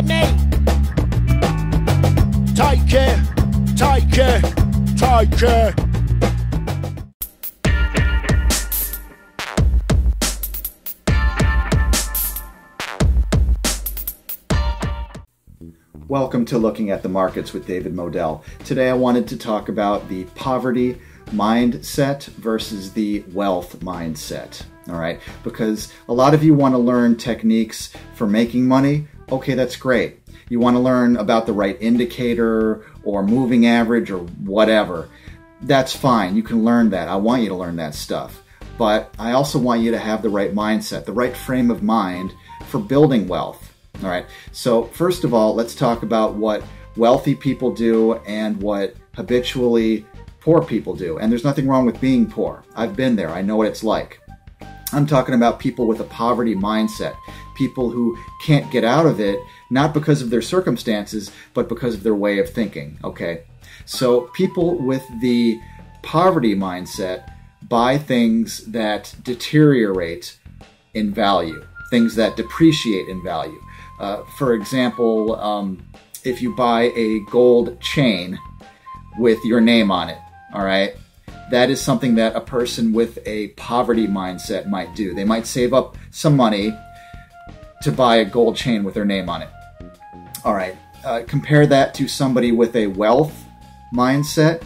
care, mate. Take care, take care, take care. Welcome to Looking at the Markets with David Modell. Today I wanted to talk about the poverty mindset versus the wealth mindset. All right, because a lot of you want to learn techniques for making money. Okay, that's great. You want to learn about the right indicator or moving average or whatever. That's fine. You can learn that. I want you to learn that stuff. But I also want you to have the right mindset, the right frame of mind for building wealth. All right, so first of all, let's talk about what wealthy people do and what habitually poor people do. And there's nothing wrong with being poor. I've been there. I know what it's like. I'm talking about people with a poverty mindset, people who can't get out of it, not because of their circumstances, but because of their way of thinking, okay? So people with the poverty mindset buy things that deteriorate in value, things that depreciate in value. For example, if you buy a gold chain with your name on it, all right, that is something that a person with a poverty mindset might do. They might save up some money to buy a gold chain with their name on it. All right, compare that to somebody with a wealth mindset.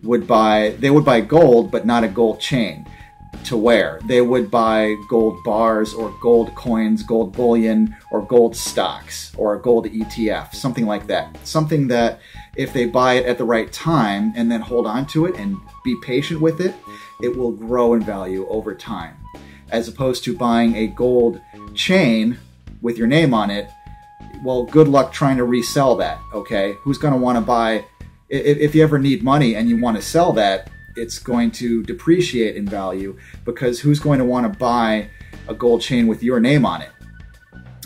They would buy gold, but not a gold chain to wear. They would buy gold bars or gold coins, gold bullion, or gold stocks, or a gold ETF, something like that. Something that if they buy it at the right time and then hold on to it and be patient with it, it will grow in value over time. As opposed to buying a gold chain with your name on it, well, good luck trying to resell that, okay? Who's going to want to buy, if you ever need money and you want to sell that, it's going to depreciate in value because who's going to want to buy a gold chain with your name on it?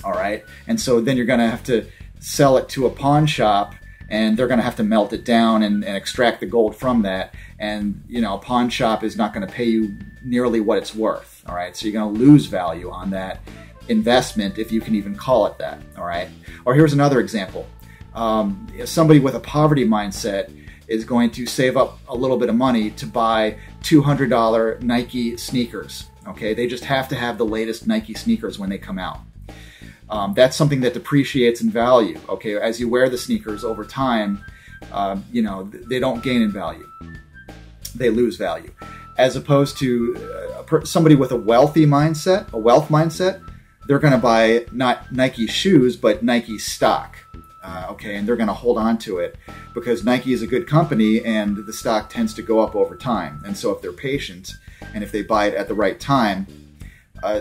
All right. And so then you're going to have to sell it to a pawn shop and they're going to have to melt it down and extract the gold from that. And, you know, a pawn shop is not going to pay you nearly what it's worth. All right. So you're going to lose value on that investment, if you can even call it that. All right. Or here's another example. Somebody with a poverty mindset is going to save up a little bit of money to buy $200 Nike sneakers. Okay, they just have to have the latest Nike sneakers when they come out. That's something that depreciates in value. Okay, as you wear the sneakers over time, you know, they don't gain in value. They lose value. As opposed to somebody with a wealthy mindset, a wealth mindset, they're going to buy not Nike shoes, but Nike stock. Okay, and they're going to hold on to it because Nike is a good company and the stock tends to go up over time. And so if they're patient and if they buy it at the right time,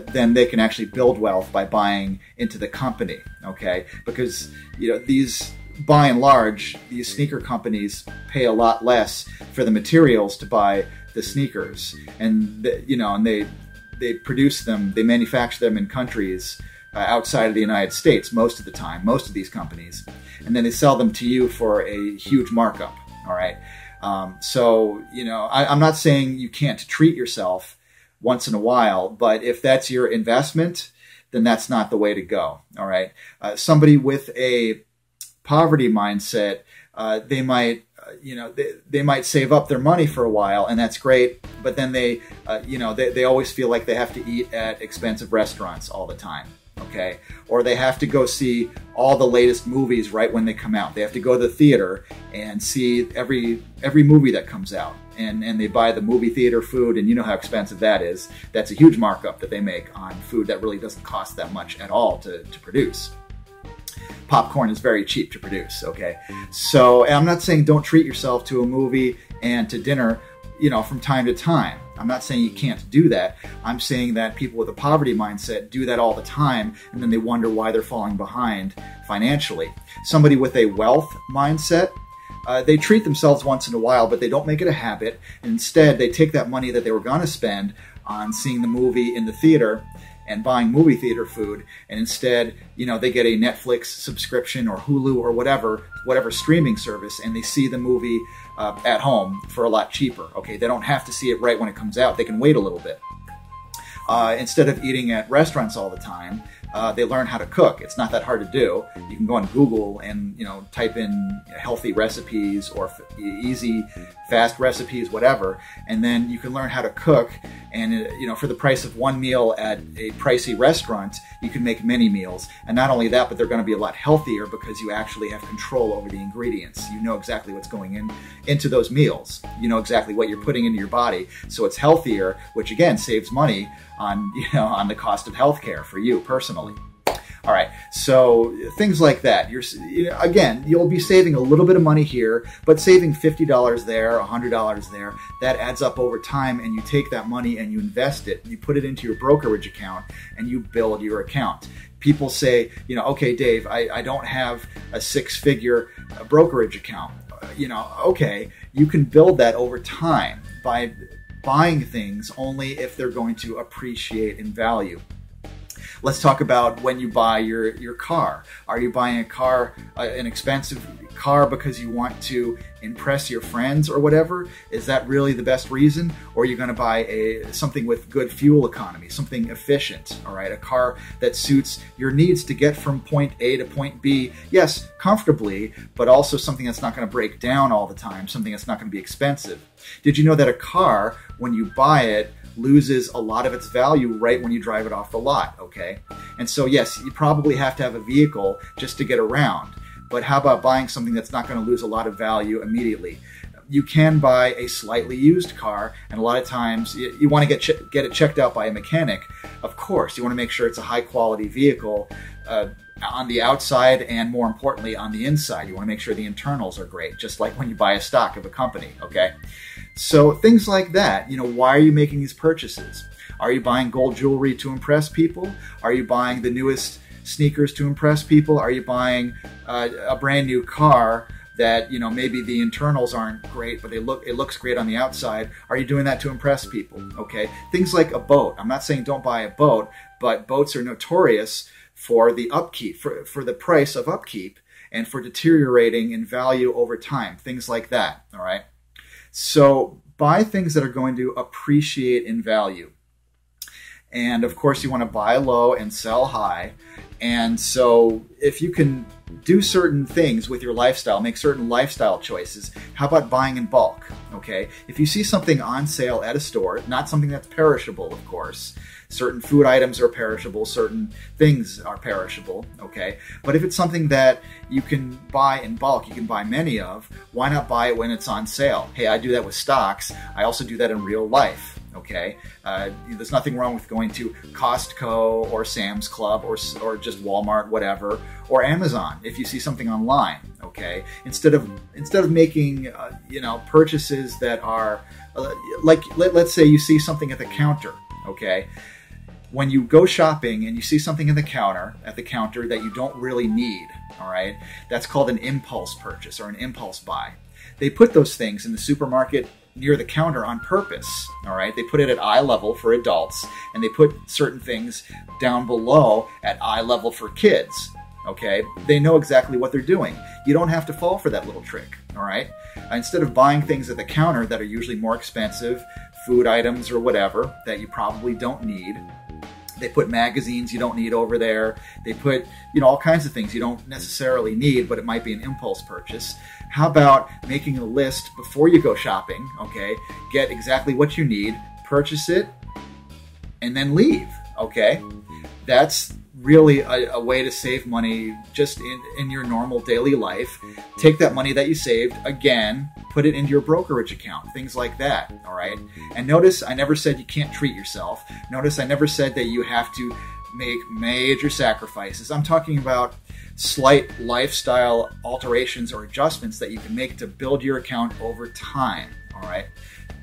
then they can actually build wealth by buying into the company, okay? Because, you know, by and large, these sneaker companies pay a lot less for the materials to buy the sneakers. And, they produce them, they manufacture them in countries outside of the United States most of the time, most of these companies, and then they sell them to you for a huge markup, all right? So, you know, I'm not saying you can't treat yourself once in a while, but if that's your investment, then that's not the way to go, all right? Somebody with a poverty mindset, they might, they might save up their money for a while, and that's great, but then they always feel like they have to eat at expensive restaurants all the time. Okay, or they have to go see all the latest movies right when they come out. They have to go to the theater and see every movie that comes out, and they buy the movie theater food, and you know how expensive that is. That's a huge markup that they make on food that really doesn't cost that much at all to produce. Popcorn is very cheap to produce. Okay, so I'm not saying don't treat yourself to a movie and to dinner, you know, from time to time. I'm not saying you can't do that. I'm saying that people with a poverty mindset do that all the time, and then they wonder why they're falling behind financially. Somebody with a wealth mindset, they treat themselves once in a while, but they don't make it a habit. Instead, they take that money that they were going to spend on seeing the movie in the theater and buying movie theater food, and instead, you know, they get a Netflix subscription or Hulu or whatever streaming service, and they see the movie at home for a lot cheaper. Okay, they don't have to see it right when it comes out. They can wait a little bit. Instead of eating at restaurants all the time, they learn how to cook. It's not that hard to do. You can go on Google and type in healthy recipes or easy, fast recipes, whatever, and then you can learn how to cook. And for the price of one meal at a pricey restaurant, you can make many meals. And not only that, but they're going to be a lot healthier because you actually have control over the ingredients. You know exactly what's going into those meals. You know exactly what you're putting into your body, so it's healthier, which again saves money on on the cost of healthcare for you personally. All right, so things like that. Again, you'll be saving a little bit of money here, but saving $50 there, $100 there, that adds up over time, and you take that money and you invest it, you put it into your brokerage account, and you build your account. People say, okay, Dave, I don't have a six-figure brokerage account. Okay, you can build that over time by buying things only if they're going to appreciate in value. Let's talk about when you buy your car. Are you buying a car, an expensive car, because you want to impress your friends or whatever? Is that really the best reason? Or are you going to buy something with good fuel economy, something efficient, all right? A car that suits your needs to get from point A to point B, yes, comfortably, but also something that's not going to break down all the time, something that's not going to be expensive. Did you know that a car, when you buy it, loses a lot of its value right when you drive it off the lot, okay? And so yes, you probably have to have a vehicle just to get around, but how about buying something that's not going to lose a lot of value immediately? You can buy a slightly used car, and a lot of times you want to get it checked out by a mechanic. Of course, you want to make sure it's a high quality vehicle on the outside, and more importantly on the inside. You want to make sure the internals are great, just like when you buy a stock of a company, okay? So things like that, why are you making these purchases? Are you buying gold jewelry to impress people? Are you buying the newest sneakers to impress people? Are you buying a brand new car that maybe the internals aren't great, but it looks great on the outside? Are you doing that to impress people? Okay, things like a boat. I'm not saying don't buy a boat, but boats are notorious for the upkeep, for the price of upkeep, and for deteriorating in value over time. Things like that. All right. So buy things that are going to appreciate in value. And of course, you want to buy low and sell high. And so if you can do certain things with your lifestyle, make certain lifestyle choices, how about buying in bulk? Okay. If you see something on sale at a store, not something that's perishable, of course. Certain food items are perishable, certain things are perishable, okay? But if it's something that you can buy in bulk, you can buy many of, why not buy it when it's on sale? Hey, I do that with stocks. I also do that in real life, okay? There's nothing wrong with going to Costco or Sam's Club or just Walmart, whatever, or Amazon if you see something online, okay? Instead of making purchases that are like let's say you see something at the counter, okay? When you go shopping and you see something at the counter that you don't really need, all right, that's called an impulse purchase or an impulse buy. They put those things in the supermarket near the counter on purpose, all right? They put it at eye level for adults, and they put certain things down below at eye level for kids, okay? They know exactly what they're doing. You don't have to fall for that little trick, all right? Instead of buying things at the counter that are usually more expensive, food items or whatever that you probably don't need, they put magazines you don't need over there. They put, all kinds of things you don't necessarily need, but it might be an impulse purchase. How about making a list before you go shopping, okay? Get exactly what you need, purchase it, and then leave, okay? That's really a way to save money just in your normal daily life. Take that money that you saved, again, put it into your brokerage account, things like that, all right? And notice I never said you can't treat yourself. Notice I never said that you have to make major sacrifices. I'm talking about slight lifestyle alterations or adjustments that you can make to build your account over time, all right?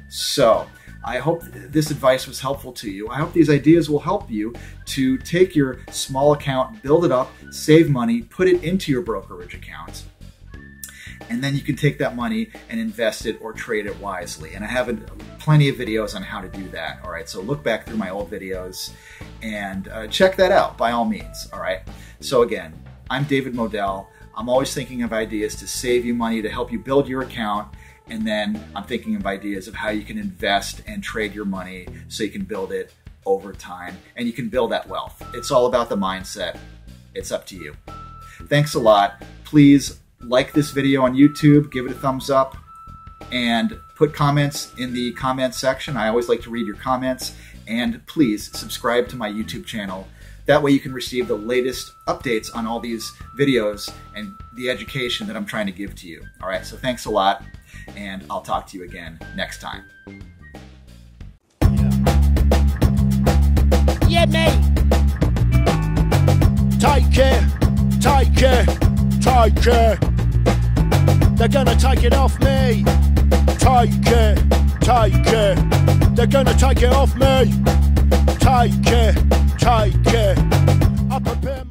So I hope this advice was helpful to you. I hope these ideas will help you to take your small account, build it up, save money, put it into your brokerage account, and then you can take that money and invest it or trade it wisely. And I have plenty of videos on how to do that, all right? So look back through my old videos and check that out by all means, all right? So again, I'm David Modell. I'm always thinking of ideas to save you money, to help you build your account, and then I'm thinking of ideas of how you can invest and trade your money so you can build it over time, and you can build that wealth. It's all about the mindset. It's up to you. Thanks a lot. Please like this video on YouTube, give it a thumbs up, and put comments in the comment section. I always like to read your comments. And please subscribe to my YouTube channel. That way you can receive the latest updates on all these videos and the education that I'm trying to give to you. All right, so thanks a lot, and I'll talk to you again next time. Yeah, mate. Take care, take care, take care. They're gonna take it off me. Take care, take care. They're gonna take it off me. Take care, take care. I prepare my